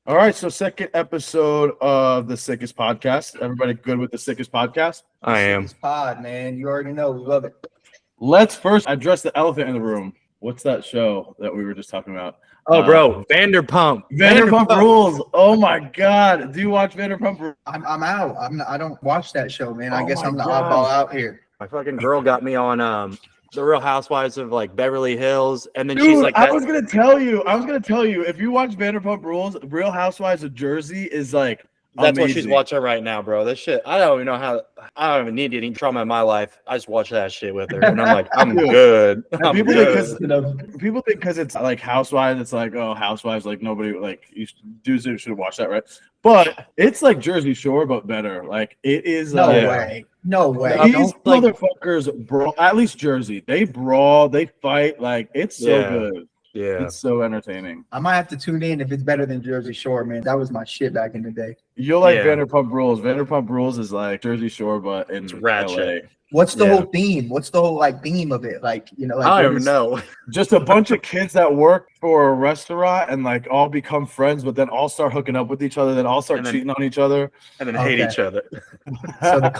All right, so second episode of the Sickest podcast. Everybody good with the Sickest podcast? I am. Sic'est pod, man. You already know we love it. Let's first address the elephant in the room. What's that show that we were just talking about? Oh, bro, Vanderpump. Vanderpump Rules. Oh my God, do you watch Vanderpump Rules? I'm out. I don't watch that show, man. I Oh guess my I'm the God. oddball out here. My fucking girl got me on the Real Housewives of like Beverly Hills, and then she's Dude, like, I was gonna tell you, if you watch Vanderpump Rules, Real Housewives of Jersey is like that's what she's amazing. watching right now, bro. That shit, I don't even know how. I don't even need any trauma in my life. I just watch that shit with her, and I'm like, I'm Dude. good. And I'm people good. think because it's like Housewives, it's like, oh, Housewives, like nobody, like you dudes should watch that, right? But it's like Jersey Shore, but better. Like it is. No way. No way. These motherfuckers brawl. At least Jersey, they brawl, they fight. Like it's so good. Yeah, It's so entertaining. I might have to tune in if it's better than Jersey Shore, man. That was my shit back in the day. You'll like Yeah. Vanderpump Rules. Vanderpump Rules is like Jersey Shore, but in ratchet. LA. What's the Yeah. whole theme? What's the whole theme of it? Like, like I don't what even is- know. Just a bunch of kids that work for a restaurant and like all become friends, but then all start hooking up with each other, then all start And then- cheating on each other. And then hate Okay. each other. So the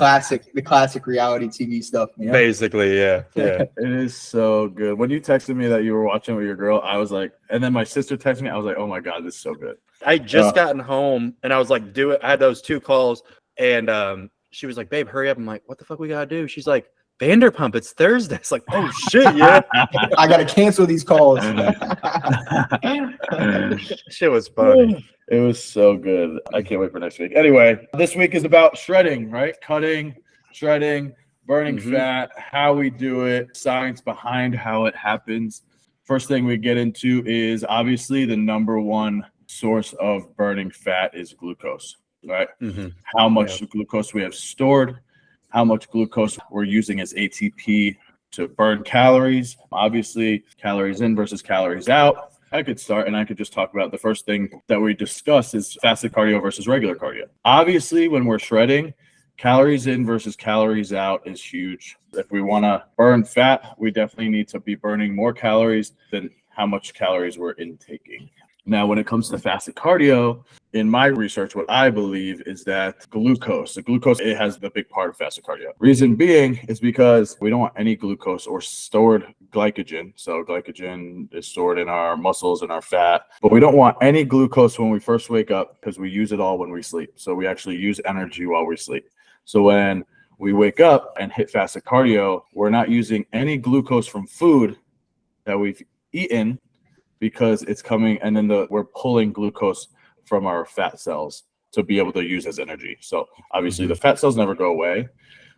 classic reality TV stuff, man. Basically, yeah. It is so good. When you texted me that you were watching with your girl, I was like, and then my sister texted me, I was like, oh my God, this is so good. I just gotten home, and I was like, do it. I had those 2 calls, and she was like, babe, hurry up. I'm like, what the fuck we gotta do? She's like, Vanderpump, it's Thursday. It's like, oh shit, yeah. I gotta cancel these calls. Shit was funny. It was so good. I can't wait for next week. Anyway, this week is about shredding, right? Cutting, shredding, burning Mhm. fat, how we do it, science behind how it happens. First thing we get into is obviously the number one source of burning fat is glucose, right? Mhm. How much glucose we have stored, how much glucose we're using as ATP to burn calories. Obviously, calories in versus calories out. I could start and I could just talk about the first thing that we discuss is fasted cardio versus regular cardio. Obviously, when we're shredding, calories in versus calories out is huge. If we want to burn fat, we definitely need to be burning more calories than how much calories we're intaking. Now, when it comes to fasted cardio, in my research, what I believe is that the glucose, it has the big part of fasted cardio. Reason being is because we don't want any glucose or stored glycogen. So glycogen is stored in our muscles and our fat, but we don't want any glucose when we first wake up because we use it all when we sleep. So we actually use energy while we sleep. So when we wake up and hit fasted cardio, we're not using any glucose from food that we've eaten because it's coming, and then we're pulling glucose from our fat cells to be able to use as energy. So obviously the fat cells never go away,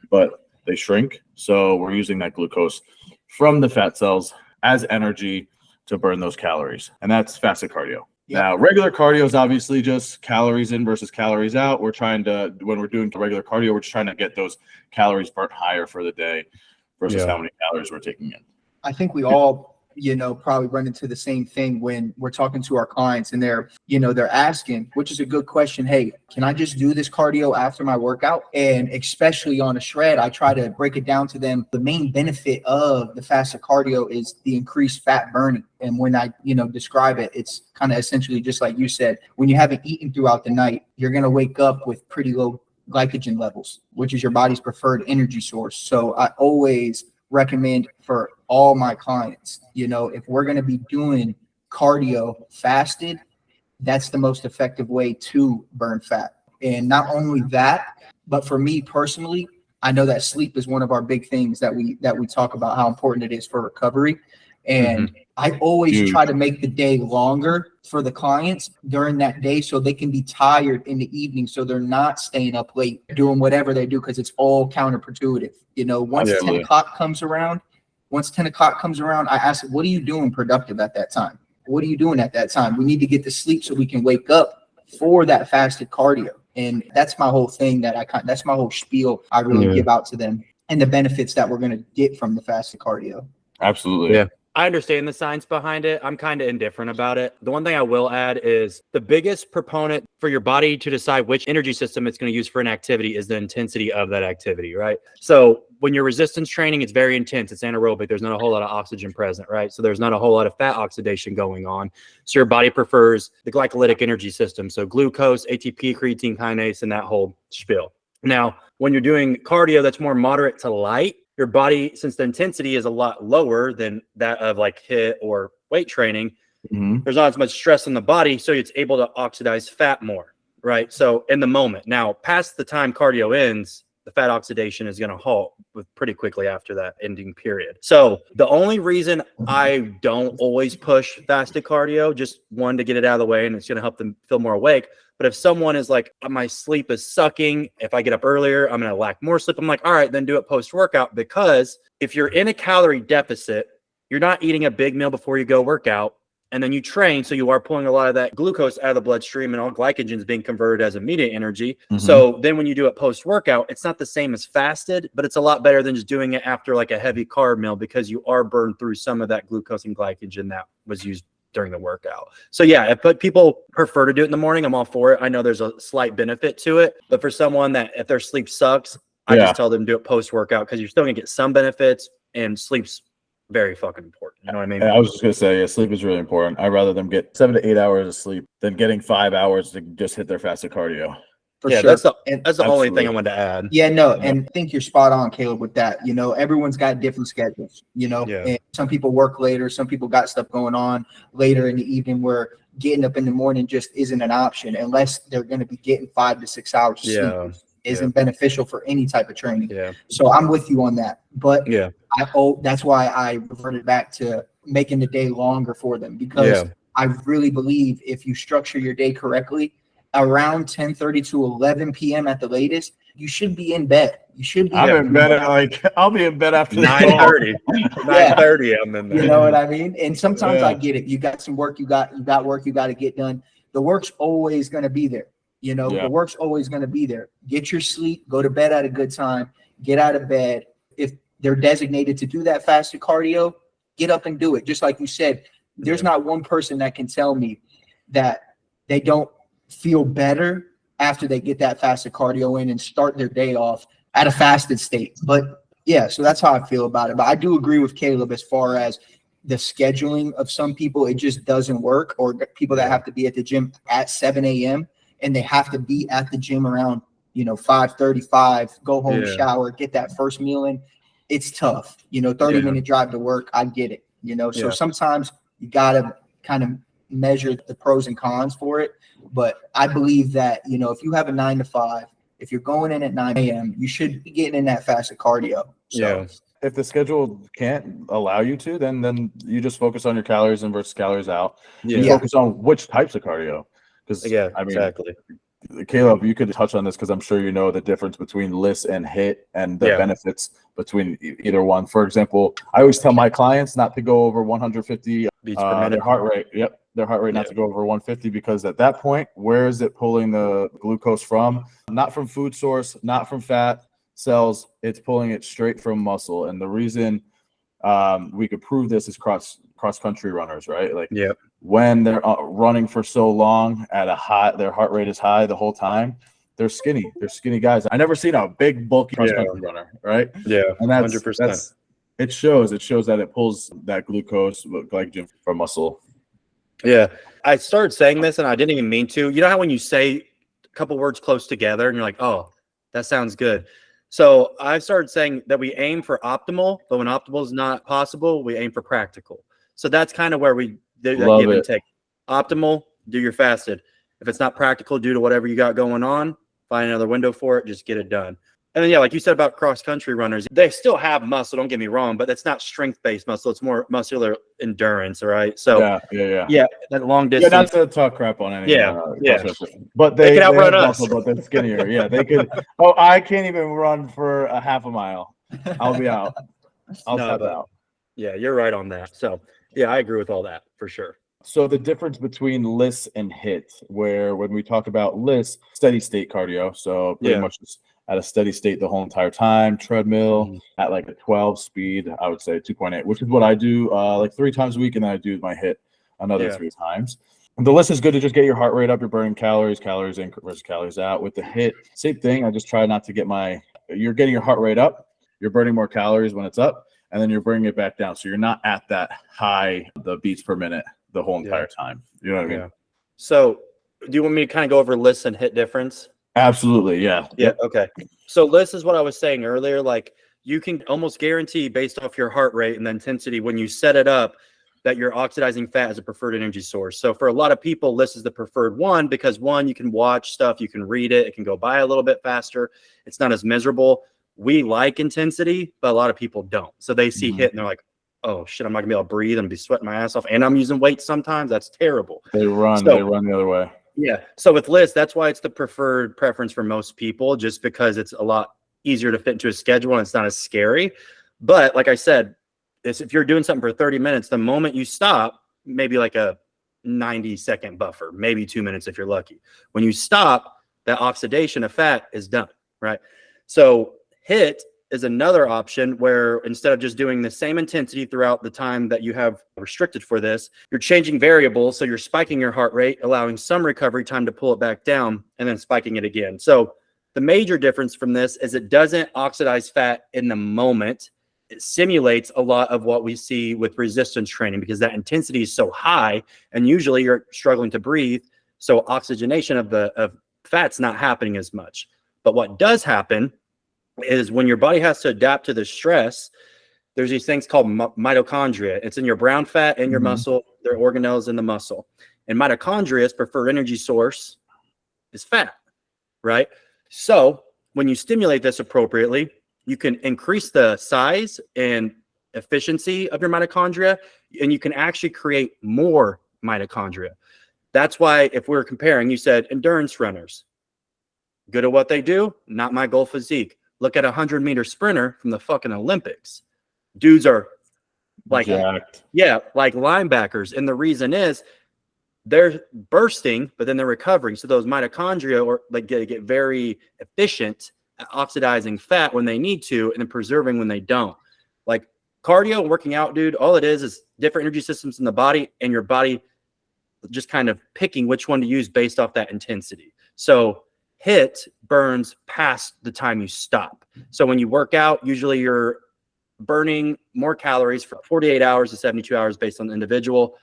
but they shrink. So we're using that glucose from the fat cells as energy to burn those calories. And that's fasted cardio. Yep. Now, regular cardio is obviously just calories in versus calories out. We're trying to, when we're doing regular cardio, we're just trying to get those calories burnt higher for the day versus how many calories we're taking in. I think we all, probably run into the same thing when we're talking to our clients and they're asking, which is a good question. Hey, can I just do this cardio after my workout? And especially on a shred, I try to break it down to them. The main benefit of the fasted cardio is the increased fat burning. And when I, describe it, it's kind of essentially just like you said, when you haven't eaten throughout the night, you're going to wake up with pretty low glycogen levels, which is your body's preferred energy source. So I always recommend for all my clients, if we're going to be doing cardio fasted, that's the most effective way to burn fat. And not only that, but for me personally, I know that sleep is one of our big things that we talk about, how important it is for recovery. And I always try to make the day longer for the clients during that day so they can be tired in the evening, so they're not staying up late doing whatever they do, because it's all counterproductive. Once 10 o'clock comes around, I ask, what are you doing productive at that time? What are you doing at that time? We need to get to sleep so we can wake up for that fasted cardio. And that's my whole thing that's my whole spiel I really give out to them, and the benefits that we're going to get from the fasted cardio. Absolutely. Yeah. I understand the science behind it. I'm kind of indifferent about it. The one thing I will add is the biggest proponent for your body to decide which energy system it's going to use for an activity is the intensity of that activity, right? So when you're resistance training, it's very intense. It's anaerobic. There's not a whole lot of oxygen present, right? So there's not a whole lot of fat oxidation going on. So your body prefers the glycolytic energy system. So glucose, ATP, creatine kinase, and that whole spiel. Now, when you're doing cardio that's more moderate to light, your body, since the intensity is a lot lower than that of like HIIT or weight training, there's not as much stress on the body, so it's able to oxidize fat more, right? So in the moment. Now, past the time cardio ends, the fat oxidation is going to halt pretty quickly after that ending period. So the only reason I don't always push fasted cardio, just one, to get it out of the way, and it's going to help them feel more awake. But if someone is like, my sleep is sucking, if I get up earlier, I'm going to lack more sleep. I'm like, all right, then do it post-workout, because if you're in a calorie deficit, you're not eating a big meal before you go work out, and then you train, so you are pulling a lot of that glucose out of the bloodstream, and all glycogen is being converted as immediate energy. So then when you do it post-workout, it's not the same as fasted, but it's a lot better than just doing it after like a heavy carb meal, because you are burned through some of that glucose and glycogen that was used during the workout. So yeah, if people prefer to do it in the morning, I'm all for it. I know there's a slight benefit to it, but for someone that if their sleep sucks, I just tell them do it post-workout, because you're still gonna get some benefits, and sleep's very fucking important. You know what I mean? I was just gonna say, yeah, sleep is really important. I'd rather them get 7 to 8 hours of sleep than getting 5 hours to just hit their fasted cardio. For yeah, sure. that's the only thing I wanted to add. Yeah, no, and I think you're spot on, Caleb, with that. You know, everyone's got different schedules, you know, and some people work later, some people got stuff going on later in the evening where getting up in the morning just isn't an option unless they're going to be getting 5 to 6 hours of sleep. Isn't beneficial for any type of training. So I'm with you on that. But that's why I reverted back to making the day longer for them, because I really believe if you structure your day correctly, around 10:30 to 11 p.m. at the latest, you should be in bed. You should be. I'm in bed at like, I'll be in bed after 9:30. 9:30. I'm in there. You know what I mean? And sometimes I get it. You got some work. You got work you got to get done. The work's always going to be there. You know, the work's always going to be there. Get your sleep. Go to bed at a good time. Get out of bed. If they're designated to do that fasted cardio, get up and do it. Just like you said, there's not one person that can tell me that they don't feel better after they get that fasted cardio in and start their day off at a fasted state. But yeah, so that's how I feel about it. But I do agree with Caleb as far as the scheduling of some people, it just doesn't work, or people that have to be at the gym at 7 a.m. and they have to be at the gym around, 5:35, go home, shower, get that first meal in. It's tough, 30-minute drive to work. I get it, so sometimes you got to kind of measure the pros and cons for it. But I believe that, if you have a 9 to 5, if you're going in at 9 a.m., you should be getting in that fasted cardio. So if the schedule can't allow you to, then you just focus on your calories in versus calories out. You focus on which types of cardio. Because exactly. Caleb, you could touch on this because I'm sure you know the difference between LISS and HIIT and the benefits between either one. For example, I always tell my clients not to go over 150 beats per minute. Their heart rate. Their heart rate not to go over 150, because at that point, where is it pulling the glucose from? Not from food source, not from fat cells. It's pulling it straight from muscle. And the reason we could prove this is cross country runners, right? Like when they're running for so long at a high, their heart rate is high the whole time. They're skinny. They're skinny guys. I never seen a big bulky cross country runner, right? Yeah, and that's 100%. It shows that it pulls that glucose, glycogen from muscle. Yeah, I started saying this and I didn't even mean to. You know how when you say a couple words close together and you're like, oh, that sounds good. So I started saying that we aim for optimal, but when optimal is not possible, we aim for practical. So that's kind of where we do that give and take. Optimal, do your fasted. If it's not practical due to whatever you got going on, find another window for it, just get it done. And then, like you said about cross-country runners, they still have muscle, don't get me wrong, but it's not strength-based muscle. It's more muscular endurance, right? So, yeah, that long distance. Yeah, not to talk crap on any. But they can outrun us. Muscle, but they're skinnier. They could. Oh, I can't even run for a half a mile. I'll be out. I'll tap out. Yeah, you're right on that. So, yeah, I agree with all that for sure. So the difference between LISS and HIIT, where when we talk about LISS, steady state cardio, so pretty much just at a steady state the whole entire time. Treadmill at like a 12 speed, I would say 2.8, which is what I do like 3 times a week, and then I do my HIIT another 3 times. The list is good to just get your heart rate up. You're burning calories in versus calories out. With the HIIT, same thing. I just try not to get you're getting your heart rate up. You're burning more calories when it's up, and then you're bringing it back down. So you're not at that high, the beats per minute the whole entire time. You know what I mean? So do you want me to kind of go over lists and HIIT difference? Absolutely. Yeah. Yeah. Okay. So lists is what I was saying earlier. Like you can almost guarantee based off your heart rate and the intensity when you set it up that you're oxidizing fat as a preferred energy source. So for a lot of people, list is the preferred one because one, you can watch stuff, you can read it, it can go by a little bit faster. It's not as miserable. We like intensity, but a lot of people don't. So they see HIIT and they're like, oh shit, I'm not gonna be able to breathe and be sweating my ass off. And I'm using weights sometimes. That's terrible. They run the other way. Yeah. So with lists, that's why it's the preferred preference for most people, just because it's a lot easier to fit into a schedule and it's not as scary. But like I said, if you're doing something for 30 minutes, the moment you stop, maybe like a 90-second buffer, maybe 2 minutes if you're lucky. When you stop, that oxidation of fat is done, right? So HIIT is another option where instead of just doing the same intensity throughout the time that you have restricted for this, you're changing variables. So you're spiking your heart rate, allowing some recovery time to pull it back down and then spiking it again. So the major difference from this is it doesn't oxidize fat in the moment. It simulates a lot of what we see with resistance training because that intensity is so high and usually you're struggling to breathe. So oxygenation of fat's not happening as much. But what does happen is when your body has to adapt to the stress, there's these things called mitochondria. It's in your brown fat and your muscle. They're organelles in the muscle. And mitochondria's preferred energy source is fat, right? So when you stimulate this appropriately, you can increase the size and efficiency of your mitochondria, and you can actually create more mitochondria. That's why if we're comparing, you said endurance runners, good at what they do, not my goal physique. Look at a 100-meter sprinter from the fucking Olympics. Dudes are like, jacked. Yeah, like linebackers. And the reason is they're bursting, but then they're recovering. So those mitochondria get very efficient at oxidizing fat when they need to and then preserving when they don't. Like cardio and working out, dude, all it is different energy systems in the body and your body just kind of picking which one to use based off that intensity. So HIIT burns past the time you stop. So when you work out, usually you're burning more calories for 48 hours to 72 hours based on the individual.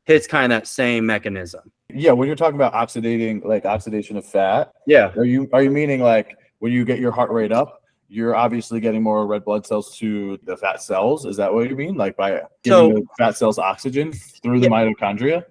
HIIT's kind of that same mechanism. Yeah, when you're talking about oxidation of fat, are you meaning like when you get your heart rate up, you're obviously getting more red blood cells to the fat cells? Is that what you mean? Like by giving the fat cells oxygen through the mitochondria?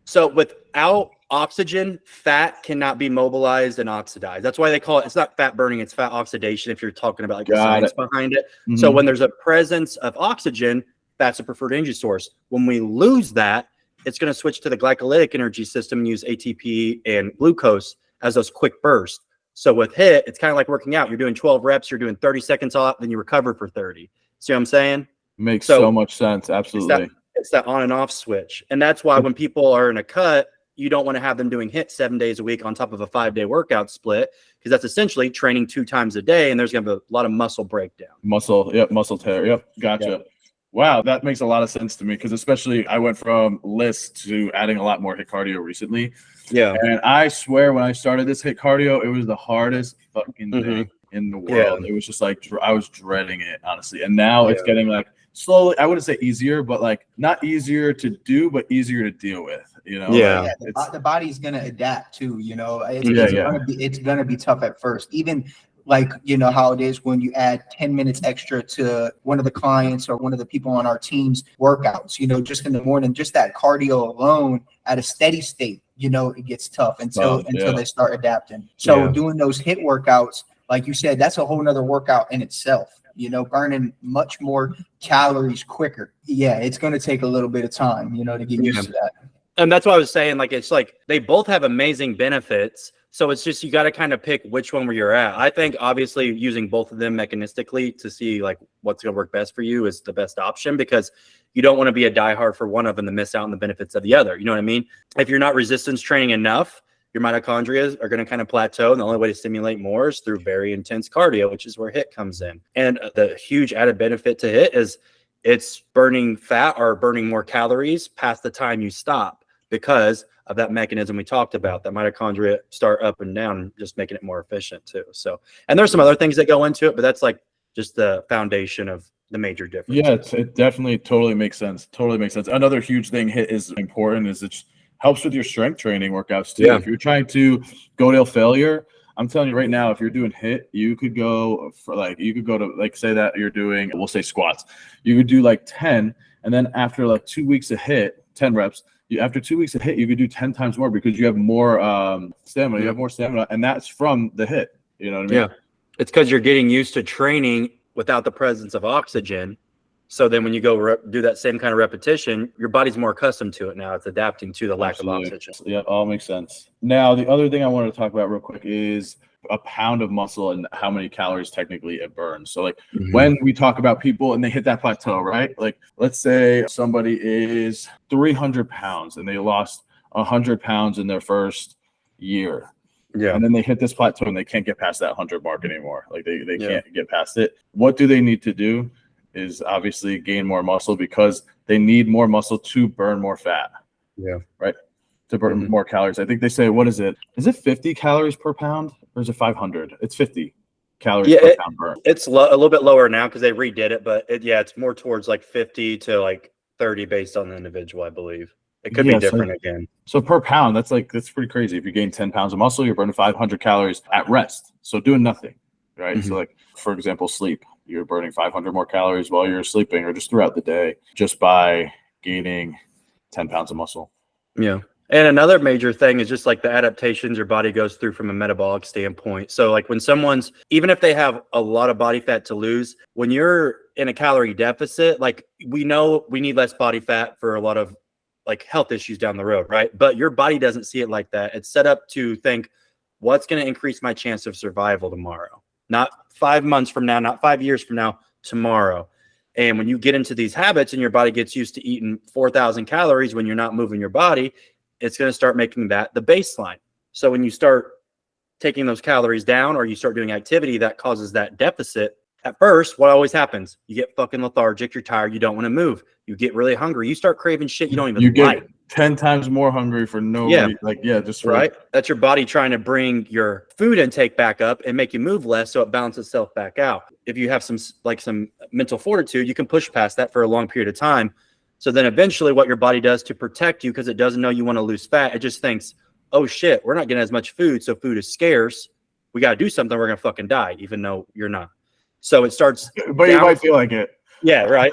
So without oxygen, fat cannot be mobilized and oxidized. That's why they call it's not fat burning, it's fat oxidation if you're talking about like the science behind it. So when there's a presence of oxygen, that's a preferred energy source. When we lose that, it's going to switch to the glycolytic energy system and use ATP and glucose as those quick bursts. So with HIIT, it's kind of like working out. You're doing 12 reps, you're doing 30 seconds off, then you recover for 30. See what I'm saying? Makes so much sense. Absolutely. It's that on and off switch. And that's why when people are in a cut, you don't want to have them doing HIIT 7 days a week on top of a 5-day workout split, because that's essentially training 2 times a day. And there's going to be a lot of muscle breakdown. Muscle tear. Yep. Gotcha. Yep. Wow. That makes a lot of sense to me. Cause especially I went from list to adding a lot more HIIT cardio recently. Yeah. And I swear when I started this HIIT cardio, it was the hardest fucking thing in the world. Yeah. It was just like, I was dreading it, honestly. And now it's getting like slowly, I wouldn't say easier, but like not easier to do, but easier to deal with, you know? Yeah. Like the body's going to adapt too, you know, it's going to be tough at first. Even like, you know, how it is when you add 10 minutes extra to one of the clients or one of the people on our team's workouts, you know, just in the morning, just that cardio alone at a steady state, you know, it gets tough until they start adapting. So doing those HIIT workouts, like you said, that's a whole nother workout in itself, you know, burning much more calories quicker. Yeah, it's going to take a little bit of time, you know, to get used to that. And that's what I was saying. Like, it's like they both have amazing benefits. So it's just, you got to kind of pick which one where you're at. I think obviously using both of them mechanistically to see like what's going to work best for you is the best option, because you don't want to be a diehard for one of them and miss out on the benefits of the other. You know what I mean? If you're not resistance training enough, your mitochondria are going to kind of plateau. And the only way to stimulate more is through very intense cardio, which is where HIIT comes in. And the huge added benefit to HIIT is it's burning fat or burning more calories past the time you stop because of that mechanism we talked about, that mitochondria start up and down, just making it more efficient too. So, and there's some other things that go into it, but that's like just the foundation of the major differences. Yeah, it definitely totally makes sense. Totally makes sense. Another huge thing HIIT is important is it helps with your strength training workouts too. Yeah. If you're trying to go to failure, I'm telling you right now, if you're doing HIIT, you could go to like, say that you're doing, we'll say squats. You could do like 10, and then after like 2 weeks of HIIT, 10 reps, after 2 weeks of HIIT, you could do 10 times more because you have more stamina. You have more stamina, and that's from the HIIT. You know what I mean? Yeah. It's because you're getting used to training without the presence of oxygen. So then when you go do that same kind of repetition, your body's more accustomed to it now. It's adapting to the lack of oxygen. Yeah, all makes sense. Now, the other thing I wanted to talk about real quick is a pound of muscle and how many calories technically it burns. So like when we talk about people and they hit that plateau, right? Like let's say somebody is 300 pounds and they lost 100 pounds in their first year. Yeah. And then they hit this plateau and they can't get past that 100 mark anymore. Like they can't get past it. What do they need to do is obviously gain more muscle because they need more muscle to burn more fat. Yeah. Right. To burn more calories. I think they say, what is it? Is it 50 calories per pound or is it 500? It's 50 calories per pound burn. It's a little bit lower now because they redid it, but it's more towards like 50 to like 30 based on the individual, I believe. It could be different again. So per pound, that's pretty crazy. If you gain 10 pounds of muscle, you're burning 500 calories at rest. So doing nothing, right? So like, for example, sleep, you're burning 500 more calories while you're sleeping or just throughout the day just by gaining 10 pounds of muscle. Yeah. And another major thing is just like the adaptations your body goes through from a metabolic standpoint. So like when someone's, even if they have a lot of body fat to lose, when you're in a calorie deficit, like we know we need less body fat for a lot of like health issues down the road, right? But your body doesn't see it like that. It's set up to think, what's going to increase my chance of survival tomorrow? Not 5 months from now, not 5 years from now, tomorrow. And when you get into these habits and your body gets used to eating 4,000 calories when you're not moving your body, it's going to start making that the baseline. So when you start taking those calories down or you start doing activity that causes that deficit, at first, what always happens? You get fucking lethargic, you're tired, you don't want to move. You get really hungry. You start craving shit you don't even like. Get 10 times more hungry for no reason. Right? That's your body trying to bring your food intake back up and make you move less so it balances itself back out. If you have some mental fortitude, you can push past that for a long period of time. So then eventually what your body does to protect you, because it doesn't know you want to lose fat, it just thinks, oh shit, we're not getting as much food, so food is scarce. We got to do something, we're going to fucking die, even though you're not. So it starts. But you might feel like it. Yeah, right.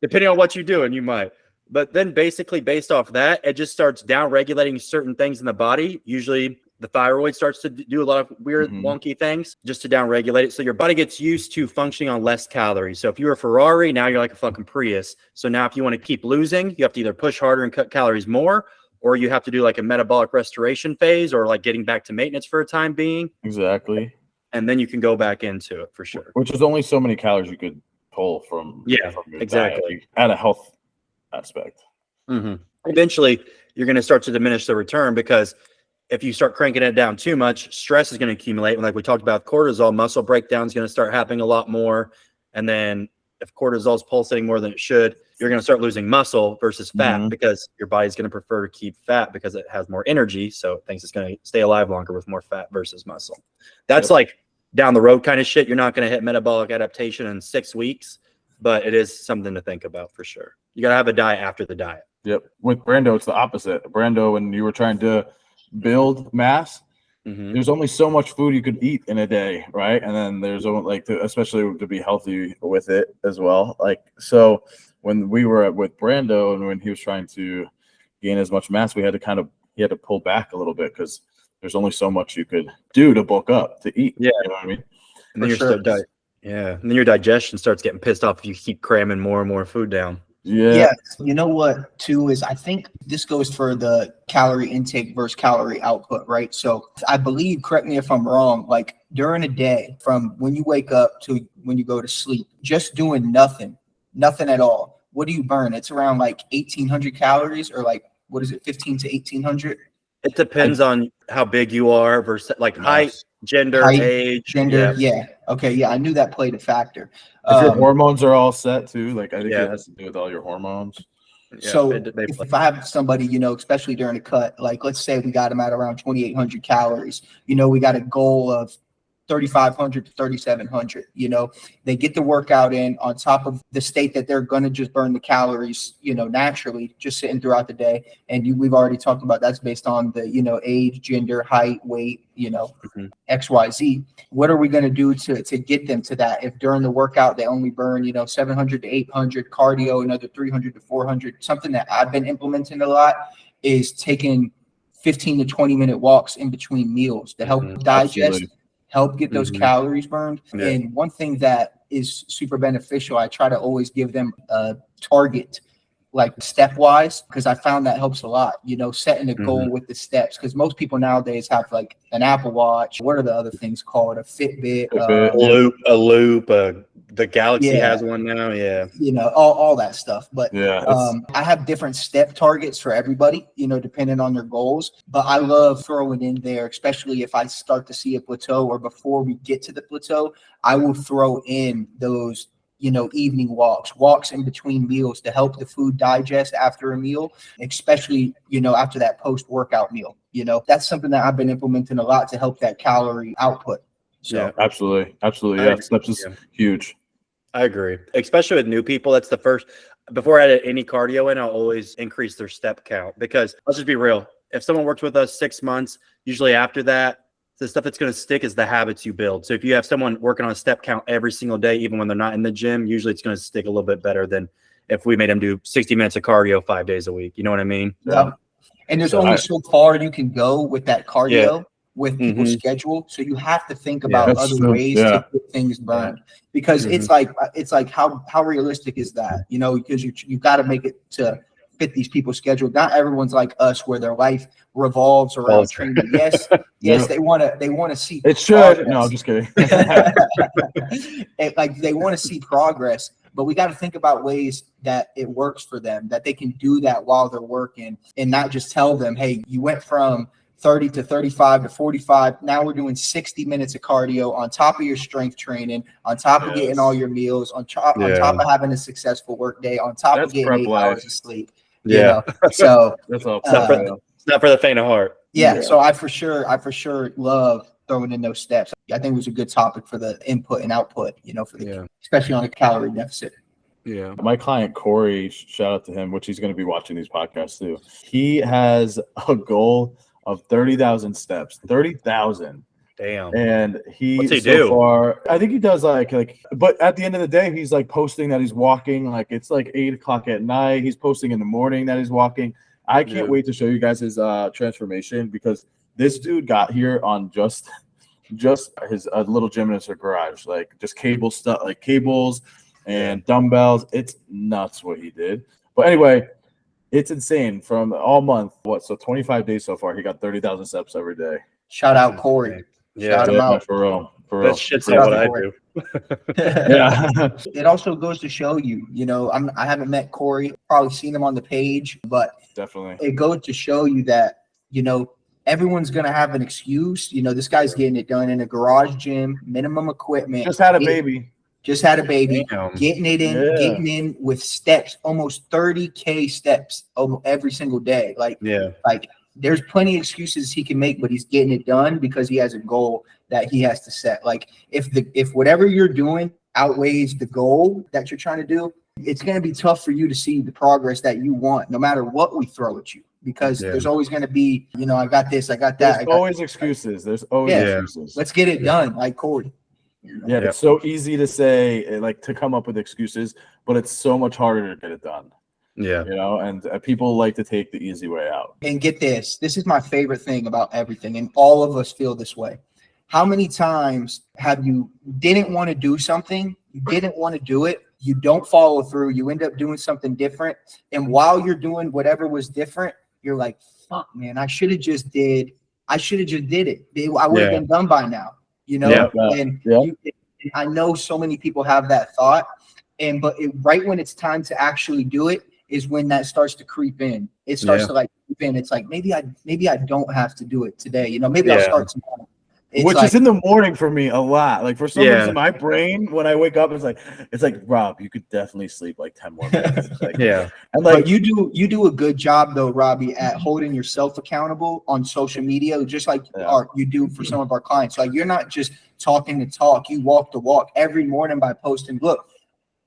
Depending on what you're doing, you might. But then basically based off that, it just starts down regulating certain things in the body. Usually the thyroid starts to do a lot of weird, wonky things just to down regulate it. So your body gets used to functioning on less calories. So if you were a Ferrari, now you're like a fucking Prius. So now if you want to keep losing, you have to either push harder and cut calories more, or you have to do like a metabolic restoration phase or like getting back to maintenance for a time being. Exactly. And then you can go back into it for sure. Which is only so many calories you could pull from. From exactly. At a health aspect. Eventually, you're going to start to diminish the return because if you start cranking it down too much, stress is going to accumulate. And like we talked about cortisol, muscle breakdown is going to start happening a lot more. And then if cortisol is pulsating more than it should, you're going to start losing muscle versus fat because your body's going to prefer to keep fat because it has more energy. So it thinks it's going to stay alive longer with more fat versus muscle. That's like down the road kind of shit. You're not going to hit metabolic adaptation in 6 weeks, but it is something to think about for sure. You got to have a diet after the diet. Yep. With Brando, it's the opposite. Brando, when you were trying to build mass, there's only so much food you could eat in a day, right? And then there's only especially to be healthy with it as well. Like, so when we were with Brando and when he was trying to gain as much mass, he had to pull back a little bit because there's only so much you could do to bulk up, to eat. Yeah. You know what I mean? And then and then your digestion starts getting pissed off if you keep cramming more and more food down. Yeah. You know what, too, is I think this goes for the calorie intake versus calorie output, right? So I believe, correct me if I'm wrong, like during a day from when you wake up to when you go to sleep, just doing nothing at all, what do you burn? It's around like 1,800 calories or like, what is it, 15 to 1,800? It depends on how big you are versus like height, gender, age. gender. Yeah. Okay. Yeah, I knew that played a factor. If your hormones are all set too, like I think Yeah. it has to do with all your hormones. So if I have somebody, especially during a cut, like let's say we got them at around 2,800 calories, we got a goal of 3,500 to 3,700, they get the workout in on top of the state that they're going to just burn the calories, naturally just sitting throughout the day. And we've already talked about that's based on the, age, gender, height, weight, XYZ. What are we going to do to get them to that? If during the workout, they only burn, 700 to 800 cardio, another 300 to 400, something that I've been implementing a lot is taking 15 to 20-minute walks in between meals to help digest, help get those calories burned. Yeah. And one thing that is super beneficial, I try to always give them a target, like stepwise, because I found that helps a lot, setting a goal with the steps. Because most people nowadays have like an Apple Watch. What are the other things called? A Fitbit, a Loop, the Galaxy has one now. Yeah. All that stuff. But I have different step targets for everybody, depending on their goals. But I love throwing in there, especially if I start to see a plateau or before we get to the plateau, I will throw in those evening walks in between meals to help the food digest after a meal, especially, after that post-workout meal. That's something that I've been implementing a lot to help that calorie output. So yeah, absolutely. Yeah, steps is huge. I agree. Especially with new people. That's the first, before I add any cardio in, I'll always increase their step count, because let's just be real. If someone works with us 6 months, usually after that, the stuff that's going to stick is the habits you build. So if you have someone working on a step count every single day, even when they're not in the gym, usually it's going to stick a little bit better than if we made them do 60 minutes of cardio 5 days a week. You know what I mean? Yeah. And there's only so far you can go with that cardio with people's schedule. So you have to think about other ways to get things burned, because it's like how realistic is that? Because you got to make it to fit these people's schedule. Not everyone's like us where their life revolves around training. Yes, they want to see it should progress. No, I'm just kidding. Like they want to see progress, but we got to think about ways that it works for them, that they can do that while they're working, and not just tell them, hey, you went from 30 to 35 to 45. Now we're doing 60 minutes of cardio on top of your strength training, on top of getting all your meals, on top of having a successful work day, on top of getting 8 hours of sleep. So that's all. It's not for the faint of heart. So I for sure love throwing in those steps. I think it was a good topic for the input and output, for the especially on a calorie deficit. Yeah. My client Corey, shout out to him, which he's going to be watching these podcasts too. He has a goal of 30,000 steps. 30,000. Damn. And what's he do? Far, I think he does like, but at the end of the day, he's like posting that he's walking. Like it's like 8 o'clock at night. He's posting in the morning that he's walking. I can't wait to show you guys his transformation, because this dude got here on just his little gym in his garage, like just cable stuff, like cables and dumbbells. It's nuts what he did. But anyway, it's insane. From all month, so 25 days so far, he got 30,000 steps every day. Shout out Corey. Shout him out. For real. That shit's not what I do. It also goes to show you, I haven't met Corey, probably seen him on the page, but definitely it goes to show you that, everyone's going to have an excuse. This guy's getting it done in a garage gym, minimum equipment. Just had a baby, Damn. Getting it in with steps, almost 30K steps every single day. Like there's plenty of excuses he can make, but he's getting it done because he has a goal that he has to set. Like if whatever you're doing outweighs the goal that you're trying to do, it's going to be tough for you to see the progress that you want, no matter what we throw at you, because there's always going to be, I got this, I got that. There's always excuses. There's always excuses. Let's get it done, like Corey. Yeah, it's so easy to say, like to come up with excuses, but it's so much harder to get it done. Yeah. And people like to take the easy way out. And get this. This is my favorite thing about everything. And all of us feel this way. How many times have you didn't want to do something? You didn't want to do it. You don't follow through. You end up doing something different. And while you're doing whatever was different, you're like, fuck, man, I should have just did it. I would have been done by now, I know so many people have that thought. But right when it's time to actually do it is when that starts to creep in. It starts to like in, it's like maybe I don't have to do it today. You know, maybe I'll start tomorrow. It's Which like, is in the morning for me a lot. Like for some Yeah. reason, my brain when I wake up it's like Rob, you could definitely sleep like 10 more minutes. Like, Yeah. and like but you do a good job though, Robbie, at holding yourself accountable on social media, just like you do for some of our clients. Like you're not just talking the talk, you walk the walk every morning by posting. Look,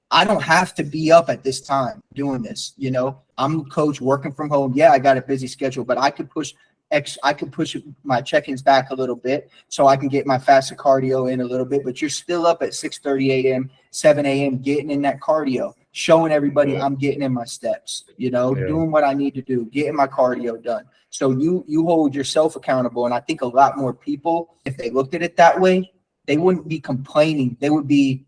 I don't have to be up at this time doing this. You know, I'm a coach working from home. Yeah, I got a busy schedule, but I could push my check-ins back a little bit so I can get my faster cardio in a little bit. But you're still up at 6:30 a.m., 7 a.m. getting in that cardio, showing everybody I'm getting in my steps, you know, doing what I need to do, getting my cardio done. So you hold yourself accountable. And I think a lot more people, if they looked at it that way, they wouldn't be complaining. They would be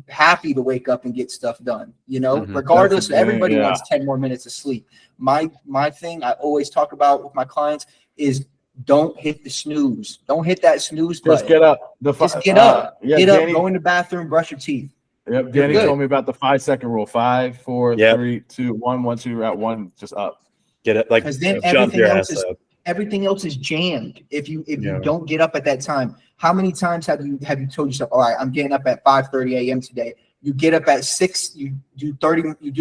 happy to wake up and get stuff done, you know, regardless. Everybody wants 10 more minutes of sleep. My thing I always talk about with my clients is don't hit the snooze. Don't hit that snooze button. Just get up. Just get up. Get up, Danny, go in the bathroom, brush your teeth. Yep, Danny told me about the 5-second rule. 5, 4, 3, 2, 1. Once you're at 1, just up. Get it, like, because then jump your ass up. Everything else is jammed if you don't get up at that time. How many times have you told yourself, all right, I'm getting up at 5:30 a.m. today? You get up at 6, you do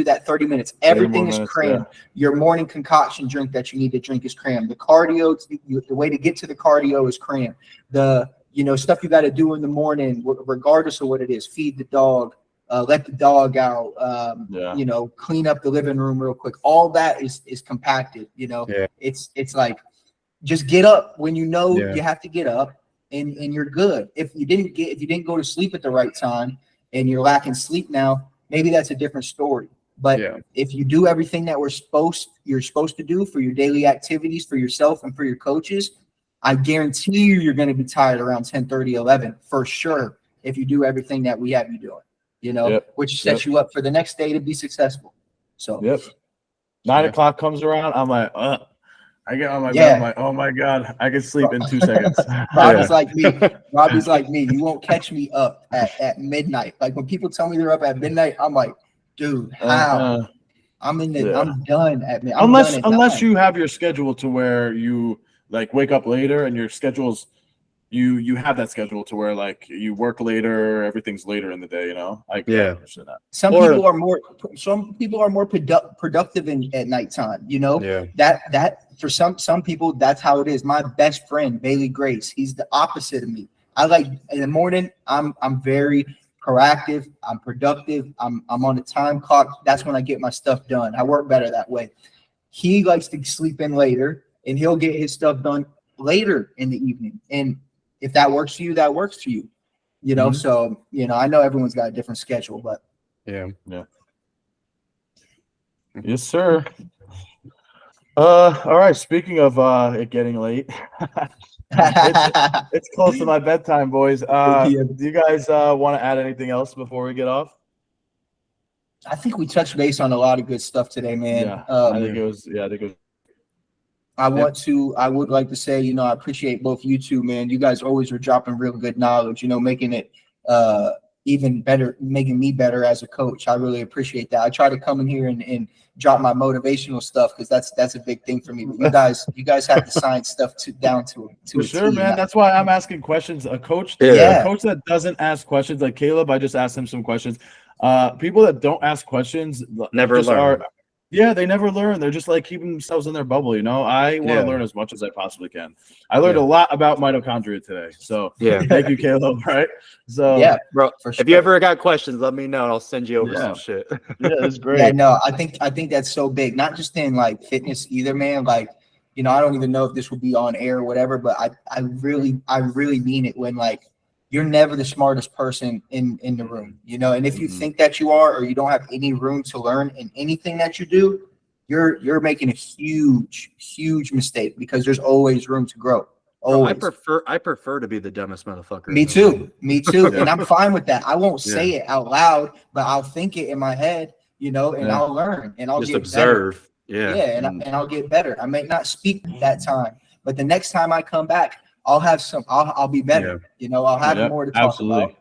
that 30 minutes. Everything is crammed. Your morning concoction drink that you need to drink is crammed. The cardio, the way to get to the cardio is crammed. The stuff you got to do in the morning, regardless of what it is, feed the dog, let the dog out, clean up the living room real quick. All that is compacted. It's like, just get up when you have to get up, and you're good. If you didn't go to sleep at the right time and you're lacking sleep now, maybe that's a different story. But if you do everything that you're supposed to do for your daily activities, for yourself and for your coaches, I guarantee you're going to be tired around 10:30, 11 for sure. If you do everything that we have you doing, which sets you up for the next day to be successful. So 9 o'clock comes around, I'm like, I get on my bed, I'm like, oh my God, I can sleep in 2 seconds. Robbie's like me. Robbie's like me. You won't catch me up at midnight. Like when people tell me they're up at midnight, I'm like, dude, how? I'm done at midnight. Unless you have your schedule to where you like wake up later and your schedule's you have that schedule to where like you work later, everything's later in the day, I understand that. Some people are more productive at nighttime, that for some people that's how it is. My best friend Bailey Grace, he's the opposite of me. I like in the morning, I'm very proactive, I'm productive, I'm on the time clock. That's when I get my stuff done. I work better that way. He likes to sleep in later and he'll get his stuff done later in the evening. And if that works for you, that works for you, So, I know everyone's got a different schedule, but yeah. Yes, sir. All right. Speaking of it getting late, it's close to my bedtime, boys. Do you guys want to add anything else before we get off? I think we touched base on a lot of good stuff today, man. Yeah, I think it was. I would like to say, I appreciate both you two, man. You guys always are dropping real good knowledge, making it even better, making me better as a coach. I really appreciate that. I try to come in here and drop my motivational stuff because that's a big thing for me. But you guys have the science stuff down to for sure, man. That's why I'm asking questions. A coach a coach that doesn't ask questions, like Caleb, I just asked him some questions. People that don't ask questions never learn. They never learn. They're just like keeping themselves in their bubble, I want to learn as much as I possibly can. I learned a lot about mitochondria today. So thank you, Caleb. Right. So bro, for sure. If you ever got questions, let me know and I'll send you over some shit. That's great. Yeah, no, I think that's so big. Not just in like fitness either, man. Like, I don't even know if this will be on air or whatever, but I really mean it when like you're never the smartest person in the room, and if you think that you are, or you don't have any room to learn in anything that you do, you're making a huge mistake because there's always room to grow. Always. I prefer to be the dumbest motherfucker. Me too. And I'm fine with that. I won't say it out loud, but I'll think it in my head, and I'll learn and I'll just get observe. Better. And I'll get better. I may not speak that time, but the next time I come back, I'll have I'll be better. I'll have more to talk about.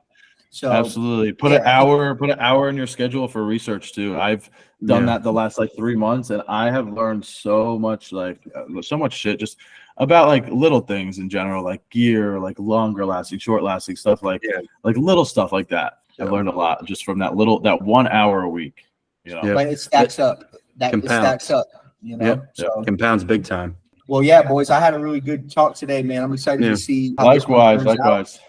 So Absolutely. Put an yeah. hour in your schedule for research too. I've done that the last like 3 months, and I have learned so much, like so much shit just about like little things in general, like gear, like longer lasting, short lasting stuff, like little stuff like that. I've learned a lot just from that 1 hour a week. You know, But it stacks up. It Compounds. stacks up. You know, Yep. so Compounds big time. well, yeah, boys. I had a really good talk today, man. I'm excited to see how this one likewise, turns out. likewise.